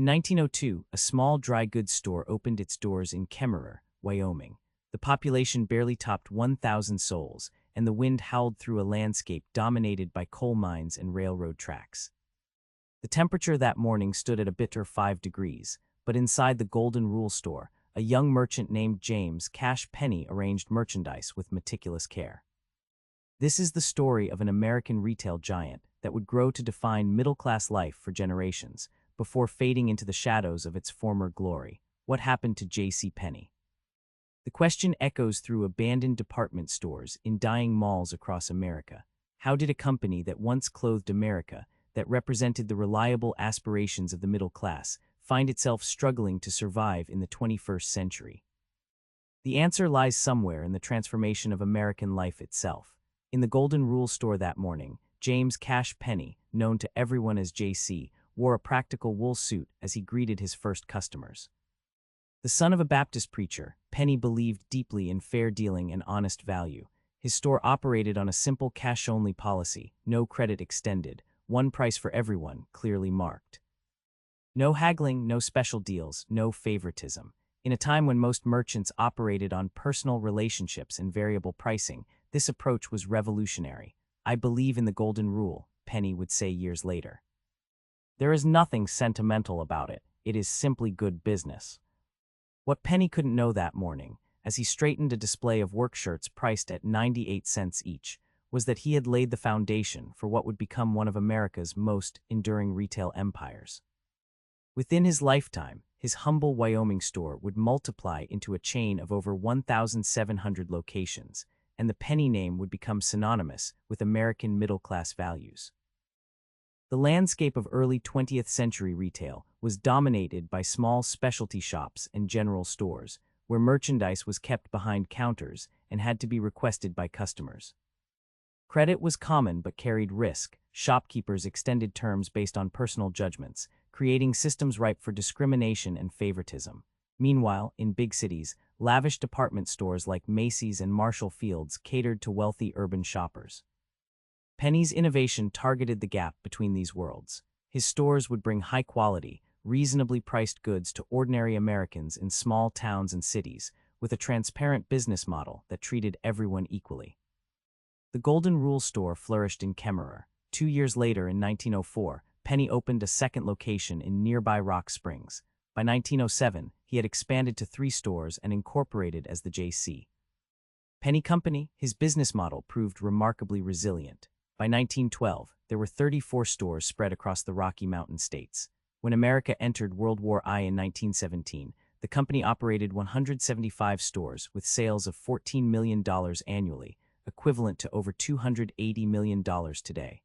In 1902, a small dry goods store opened its doors in Kemmerer, Wyoming. The population barely topped 1,000 souls, and the wind howled through a landscape dominated by coal mines and railroad tracks. The temperature that morning stood at a bitter 5 degrees, but inside the Golden Rule store, a young merchant named James Penney arranged merchandise with meticulous care. This is the story of an American retail giant that would grow to define middle-class life for generations, before fading into the shadows of its former glory. What happened to JCPenney? The question echoes through abandoned department stores in dying malls across America. How did a company that once clothed America, that represented the reliable aspirations of the middle class, find itself struggling to survive in the 21st century? The answer lies somewhere in the transformation of American life itself. In the Golden Rule store that morning, James Penney, known to everyone as JC, wore a practical wool suit as he greeted his first customers. The son of a Baptist preacher, Penney believed deeply in fair dealing and honest value. His store operated on a simple cash-only policy, no credit extended, one price for everyone, clearly marked. No haggling, no special deals, no favoritism. In a time when most merchants operated on personal relationships and variable pricing, this approach was revolutionary. "I believe in the Golden Rule," Penney would say years later. "There is nothing sentimental about it. It is simply good business." What Penney couldn't know that morning, as he straightened a display of work shirts priced at 98 cents each, was that he had laid the foundation for what would become one of America's most enduring retail empires. Within his lifetime, his humble Wyoming store would multiply into a chain of over 1,700 locations, and the Penney name would become synonymous with American middle-class values. The landscape of early 20th century retail was dominated by small specialty shops and general stores, where merchandise was kept behind counters and had to be requested by customers. Credit was common but carried risk. Shopkeepers extended terms based on personal judgments, creating systems ripe for discrimination and favoritism. Meanwhile, in big cities, lavish department stores like Macy's and Marshall Field's catered to wealthy urban shoppers. Penney's innovation targeted the gap between these worlds. His stores would bring high-quality, reasonably priced goods to ordinary Americans in small towns and cities, with a transparent business model that treated everyone equally. The Golden Rule store flourished in Kemmerer. 2 years later, in 1904, Penney opened a second location in nearby Rock Springs. By 1907, he had expanded to 3 stores and incorporated as the J.C. Penney Company. His business model proved remarkably resilient. By 1912, there were 34 stores spread across the Rocky Mountain states. When America entered World War I in 1917, the company operated 175 stores with sales of $14 million annually, equivalent to over $280 million today.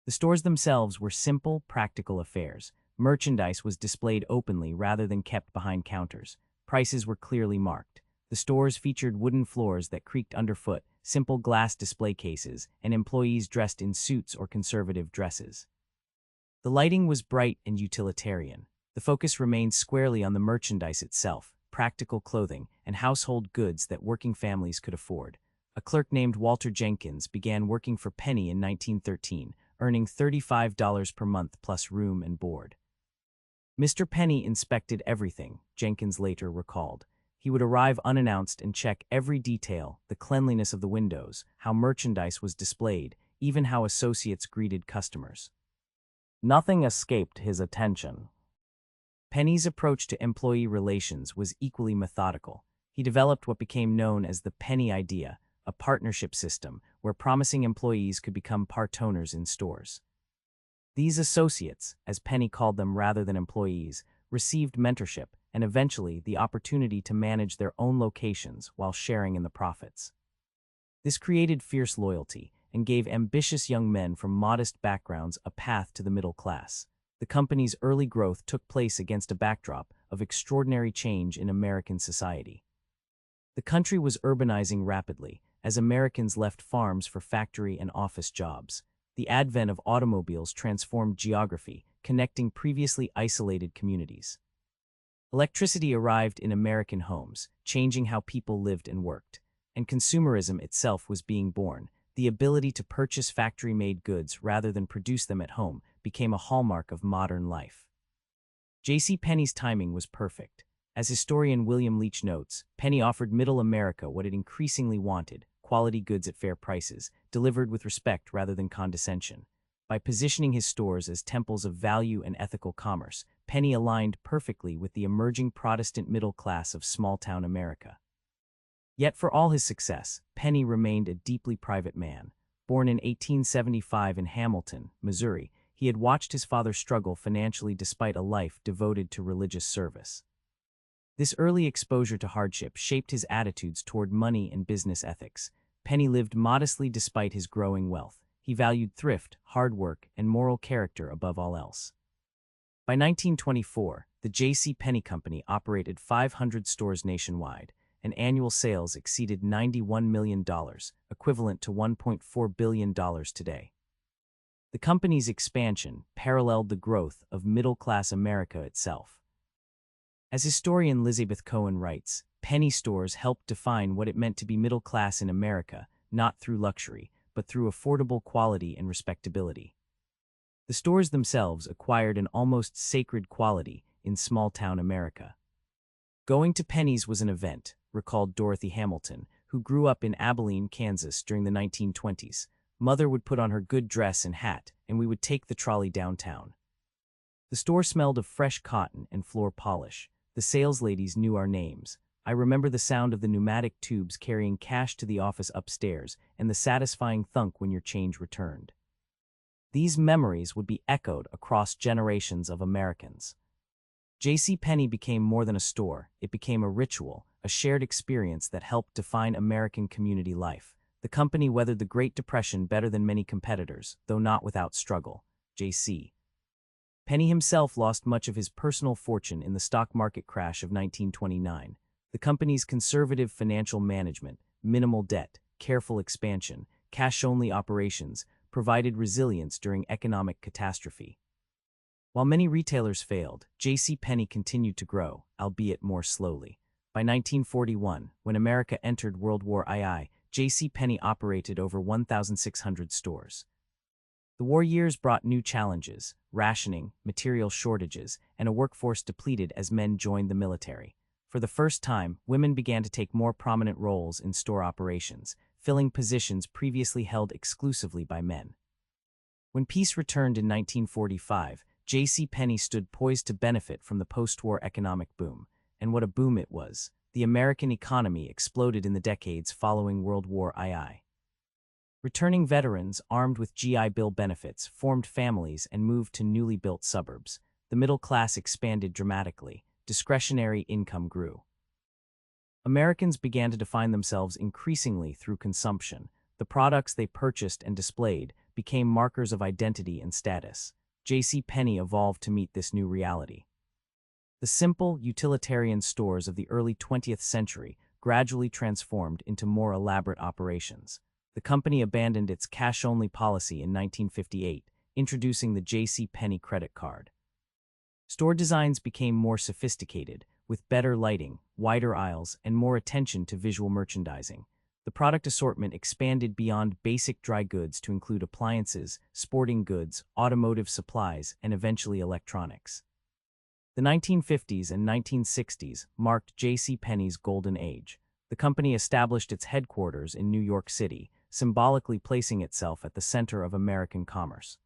The stores themselves were simple, practical affairs. Merchandise was displayed openly rather than kept behind counters. Prices were clearly marked. The stores featured wooden floors that creaked underfoot, simple glass display cases, and employees dressed in suits or conservative dresses. The lighting was bright and utilitarian. The focus remained squarely on the merchandise itself, practical clothing, and household goods that working families could afford. A clerk named Walter Jenkins began working for Penney in 1913, earning $35 per month plus room and board. Mr. Penney inspected everything, Jenkins later recalled. He would arrive unannounced and check every detail, the cleanliness of the windows, how merchandise was displayed, even how associates greeted customers. Nothing escaped his attention. Penney's approach to employee relations was equally methodical. He developed what became known as the Penney idea, a partnership system where promising employees could become part owners in stores. These associates, as Penney called them rather than employees, received mentorship and eventually the opportunity to manage their own locations while sharing in the profits. This created fierce loyalty and gave ambitious young men from modest backgrounds a path to the middle class. The company's early growth took place against a backdrop of extraordinary change in American society. The country was urbanizing rapidly as Americans left farms for factory and office jobs. The advent of automobiles transformed geography, connecting previously isolated communities. Electricity arrived in American homes, changing how people lived and worked, and consumerism itself was being born. The ability to purchase factory-made goods rather than produce them at home became a hallmark of modern life. JCPenney's timing was perfect. As historian William Leach notes, Penny offered Middle America what it increasingly wanted: quality goods at fair prices, delivered with respect rather than condescension. By positioning his stores as temples of value and ethical commerce, Penny aligned perfectly with the emerging Protestant middle class of small-town America. Yet for all his success, Penny remained a deeply private man. Born in 1875 in Hamilton, Missouri, he had watched his father struggle financially despite a life devoted to religious service. This early exposure to hardship shaped his attitudes toward money and business ethics. Penny lived modestly despite his growing wealth. He valued thrift, hard work, and moral character above all else. By 1924, the J.C. Penney Company operated 500 stores nationwide, and annual sales exceeded $91 million, equivalent to $1.4 billion today. The company's expansion paralleled the growth of middle-class America itself. As historian Elizabeth Cohen writes, Penny stores helped define what it meant to be middle class in America, not through luxury, but through affordable quality and respectability. The stores themselves acquired an almost sacred quality in small-town America. Going to Penny's was an event, recalled Dorothy Hamilton, who grew up in Abilene, Kansas during the 1920s. Mother would put on her good dress and hat, and we would take the trolley downtown. The store smelled of fresh cotton and floor polish. The salesladies knew our names. I remember the sound of the pneumatic tubes carrying cash to the office upstairs and the satisfying thunk when your change returned. These memories would be echoed across generations of Americans. JCPenney became more than a store. It became a ritual, a shared experience that helped define American community life. The company weathered the Great Depression better than many competitors, though not without struggle. J.C. Penny himself lost much of his personal fortune in the stock market crash of 1929. The company's conservative financial management, minimal debt, careful expansion, cash-only operations provided resilience during economic catastrophe. While many retailers failed, JCPenney continued to grow, albeit more slowly. By 1941, when America entered World War II, JCPenney operated over 1,600 stores. The war years brought new challenges: rationing, material shortages, and a workforce depleted as men joined the military. For the first time, women began to take more prominent roles in store operations, filling positions previously held exclusively by men. When peace returned in 1945, JCPenney stood poised to benefit from the post-war economic boom. And what a boom it was! The American economy exploded in the decades following World War II. Returning veterans, armed with GI Bill benefits, formed families and moved to newly built suburbs. The middle class expanded dramatically. Discretionary income grew. Americans began to define themselves increasingly through consumption. The products they purchased and displayed became markers of identity and status. JCPenney evolved to meet this new reality. The simple, utilitarian stores of the early 20th century gradually transformed into more elaborate operations. The company abandoned its cash-only policy in 1958, introducing the JCPenney credit card. Store designs became more sophisticated, with better lighting, wider aisles, and more attention to visual merchandising. The product assortment expanded beyond basic dry goods to include appliances, sporting goods, automotive supplies, and eventually electronics. The 1950s and 1960s marked JCPenney's golden age. The company established its headquarters in New York City, symbolically placing itself at the center of American commerce.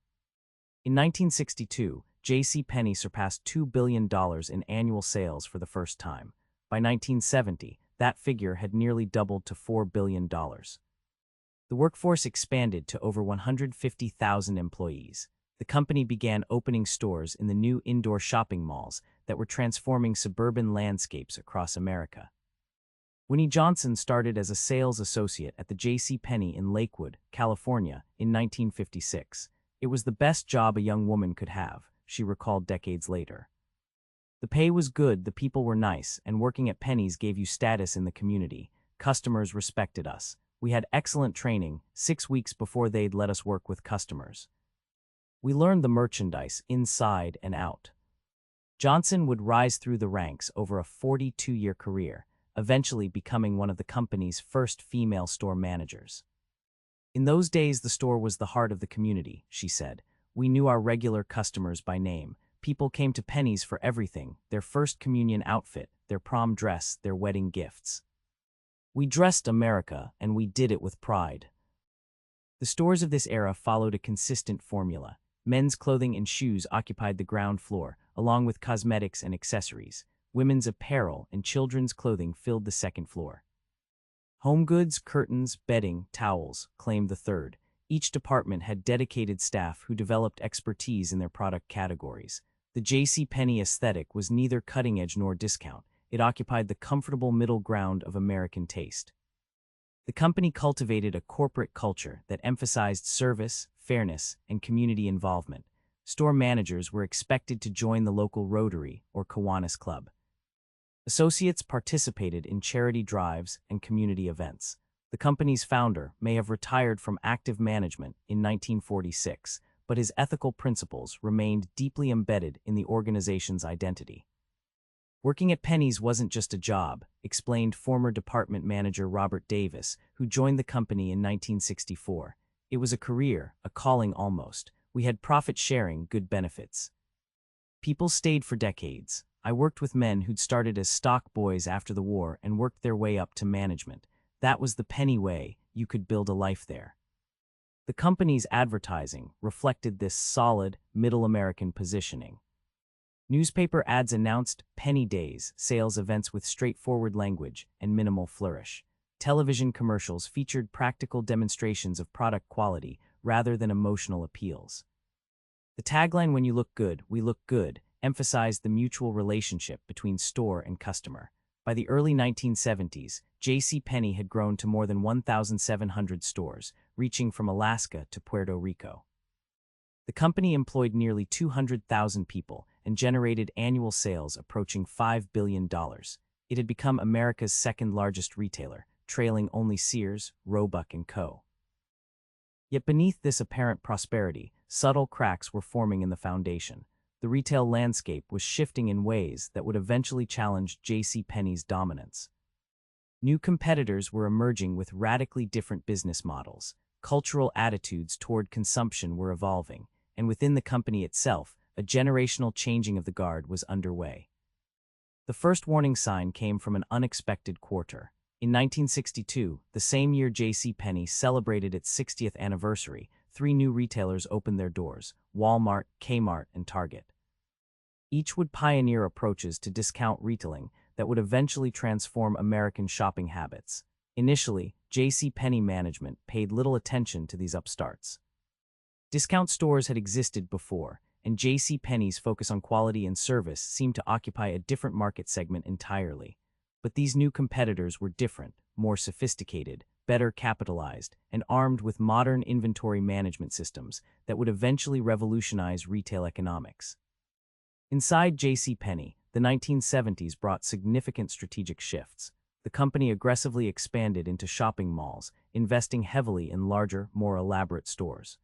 In 1962, JCPenney surpassed $2 billion in annual sales for the first time. By 1970, that figure had nearly doubled to $4 billion. The workforce expanded to over 150,000 employees. The company began opening stores in the new indoor shopping malls that were transforming suburban landscapes across America. Winnie Johnson started as a sales associate at the JCPenney in Lakewood, California, in 1956. It was the best job a young woman could have, she recalled decades later. The pay was good, the people were nice, and working at Penny's gave you status in the community. Customers respected us. We had excellent training, 6 weeks before they'd let us work with customers. We learned the merchandise inside and out. Johnson would rise through the ranks over a 42-year career, eventually becoming one of the company's first female store managers. In those days, the store was the heart of the community, she said. We knew our regular customers by name. People came to Penny's for everything: their first communion outfit, their prom dress, their wedding gifts. We dressed America, and we did it with pride. The stores of this era followed a consistent formula. Men's clothing and shoes occupied the ground floor, along with cosmetics and accessories. Women's apparel and children's clothing filled the second floor. Home goods, curtains, bedding, towels claimed the third. Each department had dedicated staff who developed expertise in their product categories. The JCPenney aesthetic was neither cutting-edge nor discount. It occupied the comfortable middle ground of American taste. The company cultivated a corporate culture that emphasized service, fairness, and community involvement. Store managers were expected to join the local Rotary or Kiwanis Club. Associates participated in charity drives and community events. The company's founder may have retired from active management in 1946, but his ethical principles remained deeply embedded in the organization's identity. Working at Penny's wasn't just a job, explained former department manager Robert Davis, who joined the company in 1964. It was a career, a calling almost. We had profit-sharing, good benefits. People stayed for decades. I worked with men who'd started as stock boys after the war and worked their way up to management. That was the Penny way. You could build a life there. The company's advertising reflected this solid, middle American positioning. Newspaper ads announced Penny Days, sales events with straightforward language and minimal flourish. Television commercials featured practical demonstrations of product quality rather than emotional appeals. The tagline, "When you look good, we look good," emphasized the mutual relationship between store and customer. By the early 1970s, JCPenney had grown to more than 1,700 stores, reaching from Alaska to Puerto Rico. The company employed nearly 200,000 people and generated annual sales approaching $5 billion. It had become America's second-largest retailer, trailing only Sears, Roebuck & Co. Yet beneath this apparent prosperity, subtle cracks were forming in the foundation. The retail landscape was shifting in ways that would eventually challenge JCPenney's dominance. New competitors were emerging with radically different business models. Cultural attitudes toward consumption were evolving, and within the company itself, a generational changing of the guard was underway. The first warning sign came from an unexpected quarter. In 1962, the same year JCPenney celebrated its 60th anniversary, 3 new retailers opened their doors: Walmart, Kmart, and Target. Each would pioneer approaches to discount retailing that would eventually transform American shopping habits. Initially, JCPenney management paid little attention to these upstarts. Discount stores had existed before, and JCPenney's focus on quality and service seemed to occupy a different market segment entirely. But these new competitors were different, more sophisticated, better capitalized, and armed with modern inventory management systems that would eventually revolutionize retail economics. Inside JCPenney, the 1970s brought significant strategic shifts. The company aggressively expanded into shopping malls, investing heavily in larger, more elaborate stores.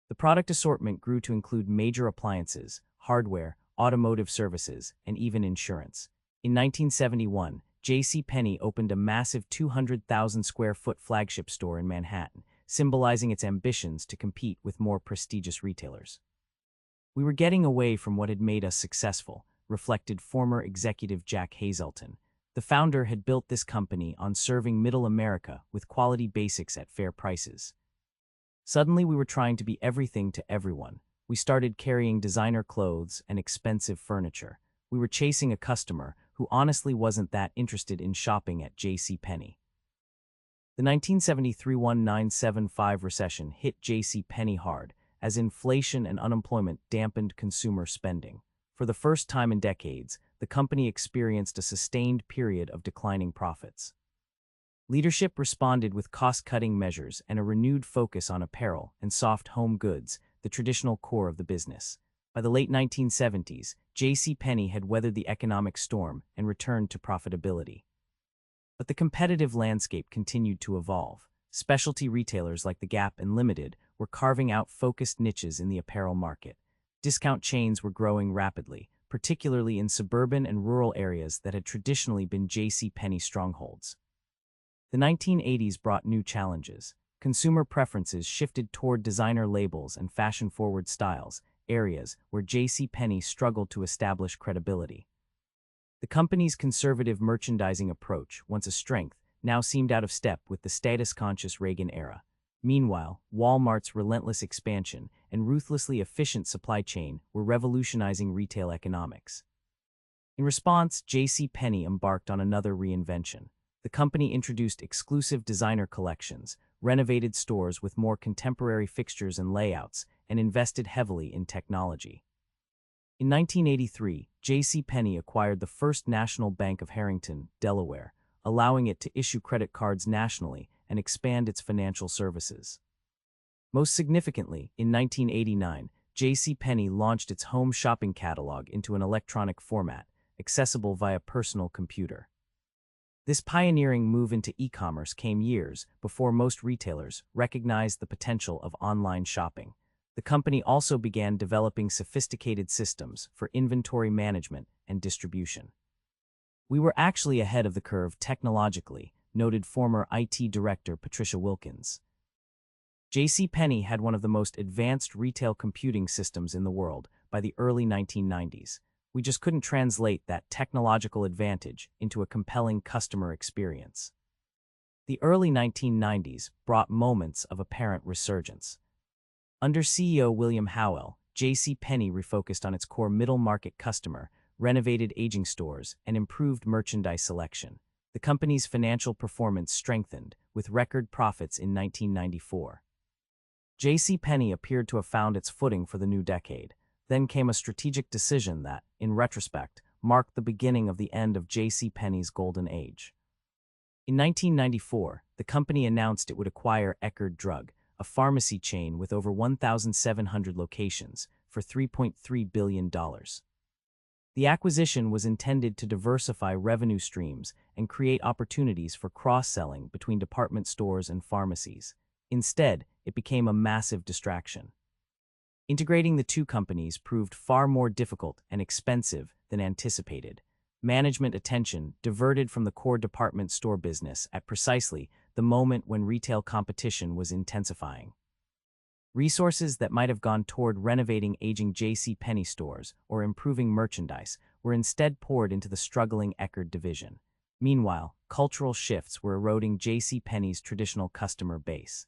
The product assortment grew to include major appliances, hardware, automotive services, and even insurance. In 1971, JCPenney opened a massive 200,000-square-foot flagship store in Manhattan, symbolizing its ambitions to compete with more prestigious retailers. "We were getting away from what had made us successful," reflected former executive Jack Hazelton. The founder had built this company on serving middle America with quality basics at fair prices. Suddenly, we were trying to be everything to everyone. We started carrying designer clothes and expensive furniture. We were chasing a customer who honestly wasn't that interested in shopping at JCPenney. The 1973-1975 recession hit JCPenney hard, as inflation and unemployment dampened consumer spending. For the first time in decades, the company experienced a sustained period of declining profits. Leadership responded with cost-cutting measures and a renewed focus on apparel and soft home goods, the traditional core of the business. By the late 1970s, JCPenney had weathered the economic storm and returned to profitability. But the competitive landscape continued to evolve. Specialty retailers like The Gap and Limited were carving out focused niches in the apparel market. Discount chains were growing rapidly, particularly in suburban and rural areas that had traditionally been JCPenney strongholds. The 1980s brought new challenges. Consumer preferences shifted toward designer labels and fashion-forward styles, areas where JCPenney struggled to establish credibility. The company's conservative merchandising approach, once a strength, now seemed out of step with the status-conscious Reagan era. Meanwhile, Walmart's relentless expansion and ruthlessly efficient supply chain were revolutionizing retail economics. In response, JCPenney embarked on another reinvention. The company introduced exclusive designer collections, renovated stores with more contemporary fixtures and layouts, and invested heavily in technology. In 1983, JCPenney acquired the First National Bank of Harrington, Delaware, allowing it to issue credit cards nationally and expand its financial services. Most significantly, in 1989, JCPenney launched its home shopping catalog into an electronic format, accessible via personal computer. This pioneering move into e-commerce came years before most retailers recognized the potential of online shopping. The company also began developing sophisticated systems for inventory management and distribution. "We were actually ahead of the curve technologically," noted former IT director Patricia Wilkins. JCPenney had one of the most advanced retail computing systems in the world by the early 1990s. We just couldn't translate that technological advantage into a compelling customer experience. The early 1990s brought moments of apparent resurgence. Under CEO William Howell, JCPenney refocused on its core middle-market customer, renovated aging stores, and improved merchandise selection. The company's financial performance strengthened, with record profits in 1994. JCPenney appeared to have found its footing for the new decade. Then came a strategic decision that, in retrospect, marked the beginning of the end of JCPenney's golden age. In 1994, the company announced it would acquire Eckerd Drug, a pharmacy chain with over 1,700 locations, for $3.3 billion. The acquisition was intended to diversify revenue streams and create opportunities for cross-selling between department stores and pharmacies. Instead, it became a massive distraction. Integrating the two companies proved far more difficult and expensive than anticipated. Management attention diverted from the core department store business at precisely the moment when retail competition was intensifying. Resources that might have gone toward renovating aging JCPenney stores or improving merchandise were instead poured into the struggling Eckerd division. Meanwhile, cultural shifts were eroding JCPenney's traditional customer base.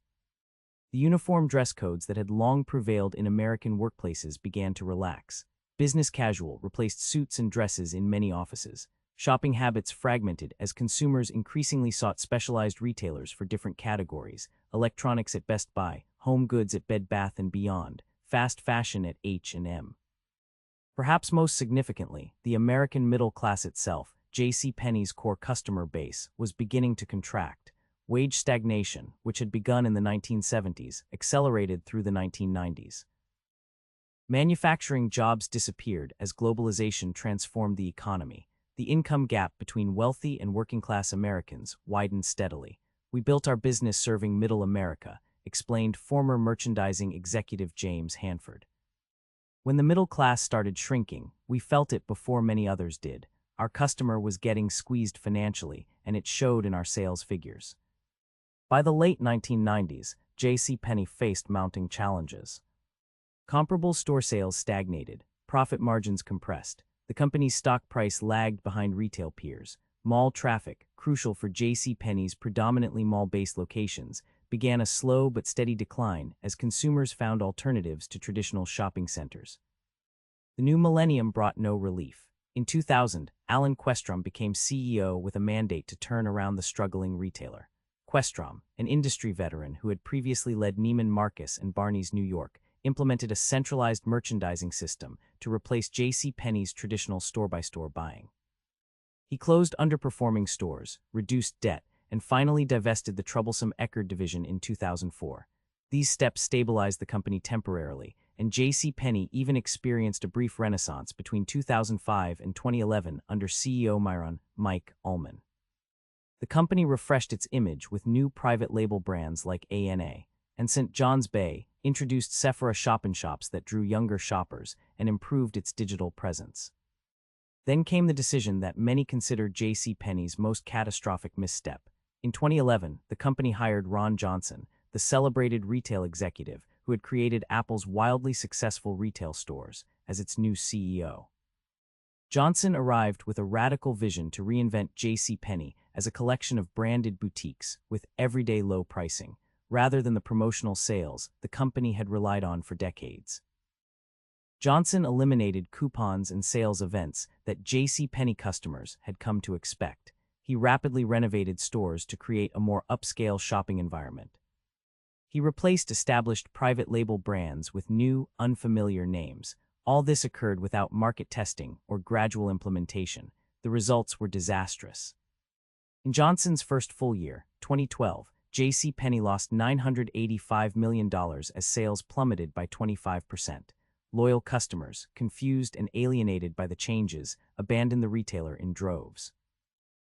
The uniform dress codes that had long prevailed in American workplaces began to relax. Business casual replaced suits and dresses in many offices. Shopping habits fragmented as consumers increasingly sought specialized retailers for different categories: electronics at Best Buy, home goods at Bed Bath & Beyond, fast fashion at H&M. Perhaps most significantly, the American middle class itself, JCPenney's core customer base, was beginning to contract. Wage stagnation, which had begun in the 1970s, accelerated through the 1990s. Manufacturing jobs disappeared as globalization transformed the economy. The income gap between wealthy and working-class Americans widened steadily. "We built our business serving middle America," explained former merchandising executive James Hanford. "When the middle class started shrinking, we felt it before many others did. Our customer was getting squeezed financially, and it showed in our sales figures." By the late 1990s, JCPenney faced mounting challenges. Comparable store sales stagnated, profit margins compressed. The company's stock price lagged behind retail peers. Mall traffic, crucial for JCPenney's predominantly mall-based locations, began a slow but steady decline as consumers found alternatives to traditional shopping centers. The new millennium brought no relief. In 2000, Alan Questrom became CEO with a mandate to turn around the struggling retailer. Questrom, an industry veteran who had previously led Neiman Marcus and Barney's New York, implemented a centralized merchandising system to replace JCPenney's traditional store-by-store buying. He closed underperforming stores, reduced debt, and finally divested the troublesome Eckerd division in 2004. These steps stabilized the company temporarily, and JCPenney even experienced a brief renaissance between 2005 and 2011 under CEO Mike Ullman. The company refreshed its image with new private label brands like ANA, and St. John's Bay introduced Sephora shop-in-shops that drew younger shoppers and improved its digital presence. Then came the decision that many considered JCPenney's most catastrophic misstep. In 2011, the company hired Ron Johnson, the celebrated retail executive who had created Apple's wildly successful retail stores, as its new CEO. Johnson arrived with a radical vision to reinvent JCPenney as a collection of branded boutiques with everyday low pricing, rather than the promotional sales the company had relied on for decades. Johnson eliminated coupons and sales events that JCPenney customers had come to expect. He rapidly renovated stores to create a more upscale shopping environment. He replaced established private label brands with new, unfamiliar names. All this occurred without market testing or gradual implementation. The results were disastrous. In Johnson's first full year, 2012, JCPenney lost $985 million as sales plummeted by 25%. Loyal customers, confused and alienated by the changes, abandoned the retailer in droves.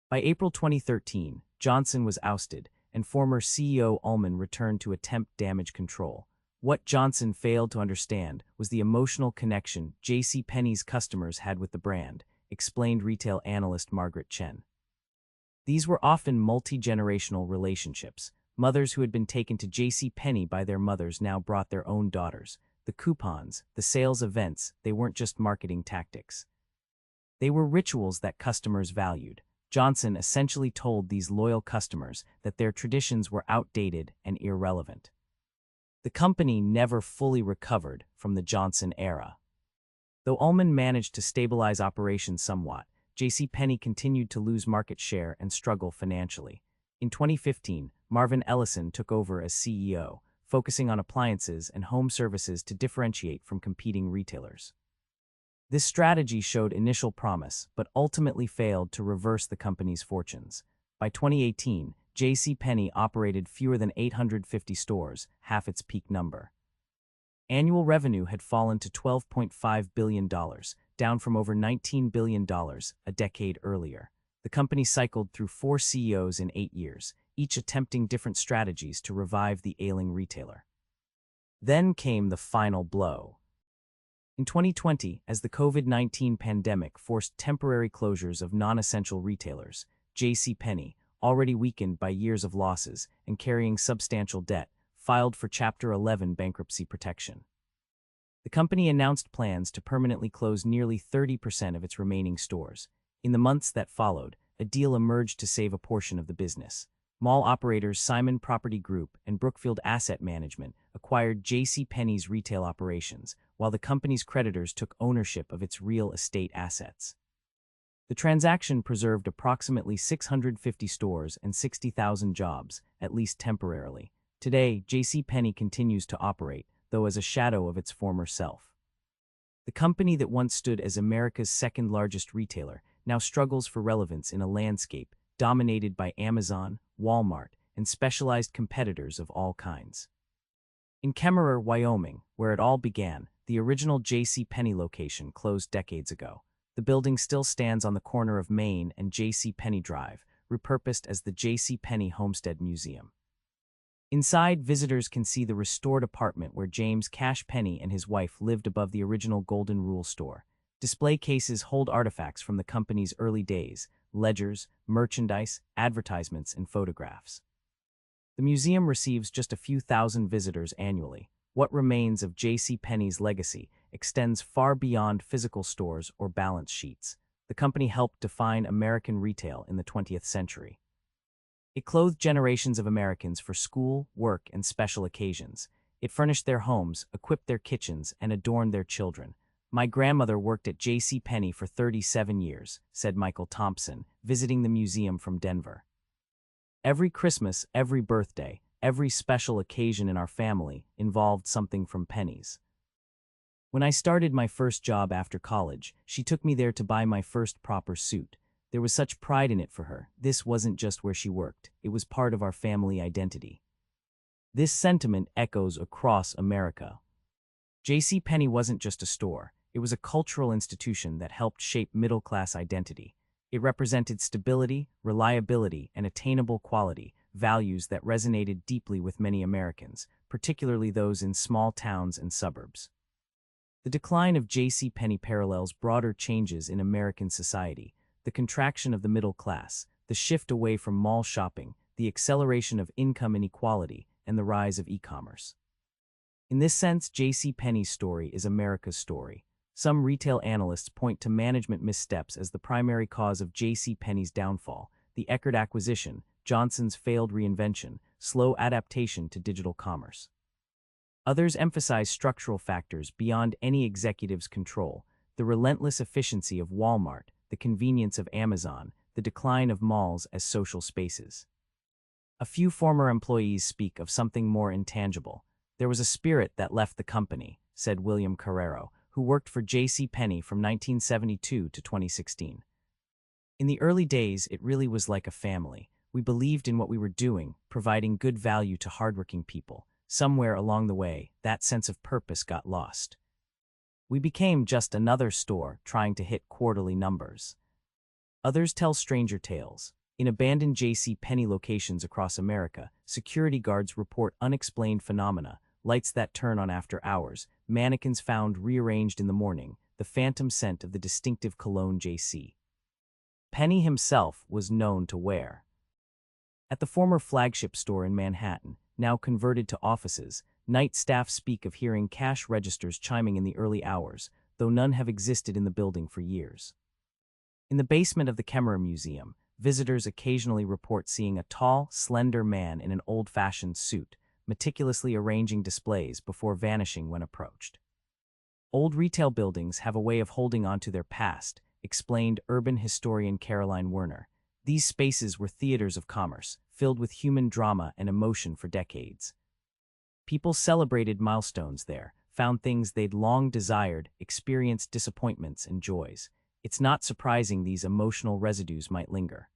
By April 2013, Johnson was ousted, and former CEO Ullman returned to attempt damage control. What Johnson failed to understand was the emotional connection JCPenney's customers had with the brand, explained retail analyst Margaret Chen. These were often multi-generational relationships. Mothers who had been taken to JCPenney by their mothers now brought their own daughters. The coupons, the sales events, they weren't just marketing tactics. They were rituals that customers valued. Johnson essentially told these loyal customers that their traditions were outdated and irrelevant. The company never fully recovered from the Johnson era. Though Ullman managed to stabilize operations somewhat, JCPenney continued to lose market share and struggle financially. In 2015, Marvin Ellison took over as CEO, focusing on appliances and home services to differentiate from competing retailers. This strategy showed initial promise, but ultimately failed to reverse the company's fortunes. By 2018, JCPenney operated fewer than 850 stores, half its peak number. Annual revenue had fallen to $12.5 billion, down from over $19 billion a decade earlier. The company cycled through 4 CEOs in 8 years, each attempting different strategies to revive the ailing retailer. Then came the final blow. In 2020, as the COVID-19 pandemic forced temporary closures of non-essential retailers, JCPenney, already weakened by years of losses and carrying substantial debt, filed for Chapter 11 bankruptcy protection. The company announced plans to permanently close nearly 30% of its remaining stores. In the months that followed, a deal emerged to save a portion of the business. Mall operators Simon Property Group and Brookfield Asset Management acquired JCPenney's retail operations, while the company's creditors took ownership of its real estate assets. The transaction preserved approximately 650 stores and 60,000 jobs, at least temporarily. Today, JCPenney continues to operate, though as a shadow of its former self. The company that once stood as America's second-largest retailer now struggles for relevance in a landscape dominated by Amazon, Walmart, and specialized competitors of all kinds. In Kemmerer, Wyoming, where it all began, the original JCPenney location closed decades ago. The building still stands on the corner of Main and JCPenney Drive, repurposed as the JCPenney Homestead Museum. Inside, visitors can see the restored apartment where James Cash Penney and his wife lived above the original Golden Rule store. Display cases hold artifacts from the company's early days: ledgers, merchandise, advertisements, and photographs. The museum receives just a few thousand visitors annually. What remains of JCPenney's legacy extends far beyond physical stores or balance sheets. The company helped define American retail in the 20th century. It clothed generations of Americans for school, work, and special occasions. It furnished their homes, equipped their kitchens, and adorned their children. "My grandmother worked at JCPenney for 37 years, said Michael Thompson, visiting the museum from Denver. Every Christmas, every birthday, every special occasion in our family involved something from Penny's. When I started my first job after college, she took me there to buy my first proper suit. There was such pride in it for her. This wasn't just where she worked. It was part of our family identity." This sentiment echoes across America. JCPenney wasn't just a store. It was a cultural institution that helped shape middle-class identity. It represented stability, reliability, and attainable quality, values that resonated deeply with many Americans, particularly those in small towns and suburbs. The decline of JCPenney parallels broader changes in American society: the contraction of the middle class, the shift away from mall shopping, the acceleration of income inequality, and the rise of e-commerce. In this sense, JCPenney's story is America's story. Some retail analysts point to management missteps as the primary cause of JCPenney's downfall: the Eckerd acquisition, Johnson's failed reinvention, slow adaptation to digital commerce. Others emphasize structural factors beyond any executive's control: the relentless efficiency of Walmart, the convenience of Amazon, the decline of malls as social spaces. A few former employees speak of something more intangible. "There was a spirit that left the company," said William Carrero, who worked for JCPenney from 1972 to 2016. "In the early days, it really was like a family. We believed in what we were doing, providing good value to hardworking people. Somewhere along the way, that sense of purpose got lost. We became just another store trying to hit quarterly numbers." Others tell stranger tales. In abandoned JCPenney locations across America, security guards report unexplained phenomena: lights that turn on after hours, mannequins found rearranged in the morning, the phantom scent of the distinctive cologne JC Penney himself was known to wear. At the former flagship store in Manhattan, now converted to offices, night staff speak of hearing cash registers chiming in the early hours, though none have existed in the building for years. In the basement of the Kemmerer Museum, visitors occasionally report seeing a tall, slender man in an old-fashioned suit, meticulously arranging displays before vanishing when approached. "Old retail buildings have a way of holding on to their past," explained urban historian Caroline Werner. "These spaces were theaters of commerce, filled with human drama and emotion for decades. People celebrated milestones there, found things they'd long desired, experienced disappointments and joys. It's not surprising these emotional residues might linger."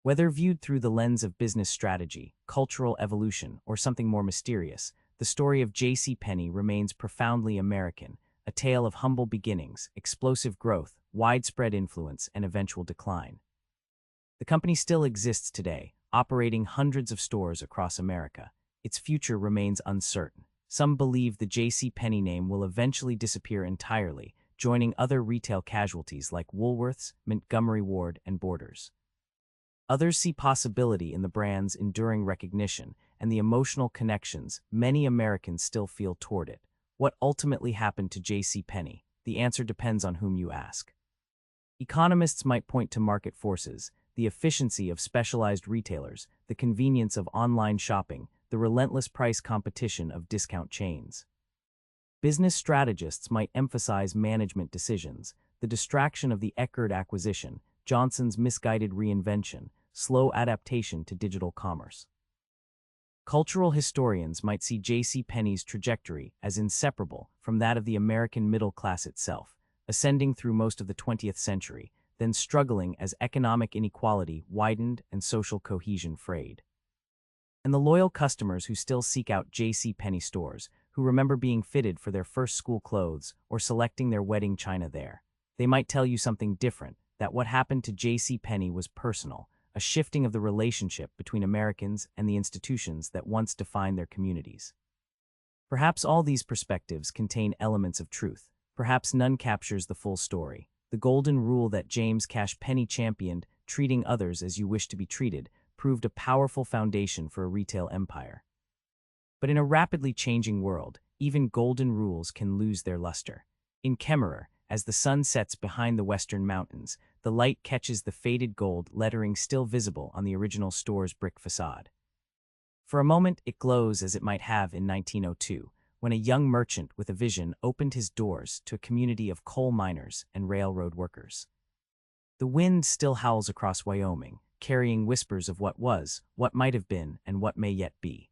Whether viewed through the lens of business strategy, cultural evolution, or something more mysterious, the story of JCPenney remains profoundly American, a tale of humble beginnings, explosive growth, widespread influence, and eventual decline. The company still exists today, operating hundreds of stores across America. Its future remains uncertain. Some believe the JCPenney name will eventually disappear entirely, joining other retail casualties like Woolworths, Montgomery Ward, and Borders. Others see possibility in the brand's enduring recognition and the emotional connections many Americans still feel toward it. What ultimately happened to JCPenney? The answer depends on whom you ask. Economists might point to market forces, the efficiency of specialized retailers, the convenience of online shopping, the relentless price competition of discount chains. Business strategists might emphasize management decisions, the distraction of the Eckerd acquisition, Johnson's misguided reinvention, slow adaptation to digital commerce. Cultural historians might see JCPenney's trajectory as inseparable from that of the American middle class itself, ascending through most of the 20th century, then struggling as economic inequality widened and social cohesion frayed. And the loyal customers who still seek out JCPenney stores, who remember being fitted for their first school clothes or selecting their wedding china there, they might tell you something different, that what happened to JCPenney was personal, a shifting of the relationship between Americans and the institutions that once defined their communities. Perhaps all these perspectives contain elements of truth. Perhaps none captures the full story. The golden rule that James Cash Penney championed, treating others as you wish to be treated, proved a powerful foundation for a retail empire. But in a rapidly changing world, even golden rules can lose their luster. In Kemmerer, as the sun sets behind the western mountains, the light catches the faded gold lettering still visible on the original store's brick facade. For a moment, it glows as it might have in 1902, when a young merchant with a vision opened his doors to a community of coal miners and railroad workers. The wind still howls across Wyoming, carrying whispers of what was, what might have been, and what may yet be.